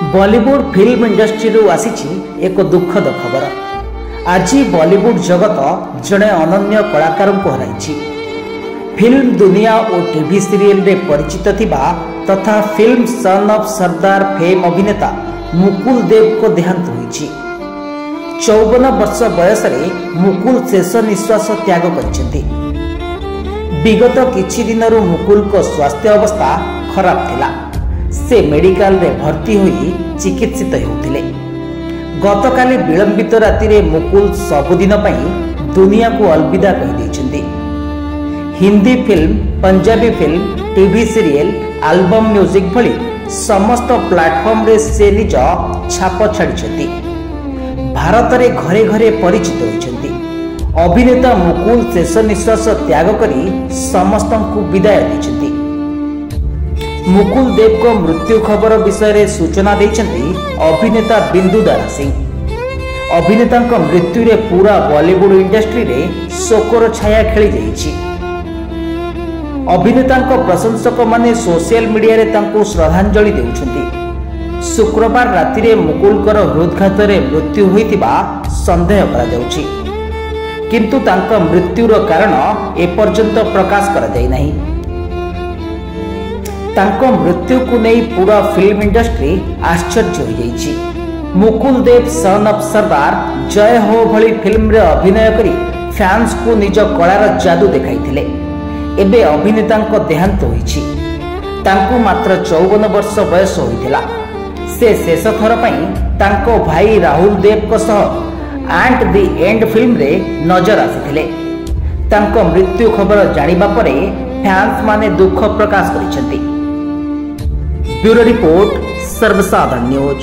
Bollywood film industry आसी एक दुखद खबर। आज बॉलीवुड जगत जड़े अनन्य कलाकार को हराई। फिल्म दुनिया और टीवी सीरियल रे परिचित थिबा तथा film son of Sardar fame अभिनेता मुकुल देव को देहांत होईछि। 54 वर्ष बयस रे मुकुल शेष निश्वास त्याग करिसेंति। विगत किछि दिनरु मुकुल को स्वास्थ्य अवस्था खराब थिला। से मेडिकल रे भर्ती होई चिकित्सित होउथिले। गतकाली विलंबित राति रे मुकुल सबुदिन पई दुनिया को अलविदा कहि दैछन्ति। Hindi film, Punjabi film, TV serial, album music भली समस्त प्लेटफॉर्म रे से निज छाप छाड़ी। भारत रे घरे घरे परिचित होइछन्ति। अभिनेता मुकुल शेष निश्वास त्याग करी समस्त को विदाय दैछन्ति। मुकुल देव को मृत्यु खबर विषय रे सूचना दैछन्ति अभिनेता बिंदुदारा सिंह। अभिनेता मृत्यु रे पूरा बॉलीवुड इंडस्ट्री रे शोकर छाया खेली जाइछि। अभिनेता प्रशंसक माने सोशल मीडिया रे तांको श्रद्धांजलि देउछन्ति। शुक्रवार राति रे मुकुलकर हृदघात रे मृत्यु होइतिबा संदेह करा जाउछि, किंतु तांका मृत्युर कारण एपर्यंत प्रकाश करा जाय नाही। तांको मृत्यु को नहीं पूरा फिल्म इंडस्ट्री आश्चर्य हो जाइछि। मुकुल देव सन ऑफ सरदार, जय हो भली फिल्म रे अभिनय करी फैंस को निज कलार जादू देखाइथिले। एबे अभिनेता देहांत होइछि। तांको मात्र 54 वर्ष बयस होइथिला। से शेष थर पई तांको भाई राहुल देव को सह एंड द एंड फिल्म रे नजर आसिथिले। तांको मृत्यु खबर जानिबा परे फैंस माने दुख प्रकाश करिसेंति। ब्यूरो रिपोर्ट, सर्वसाधारण न्यूज।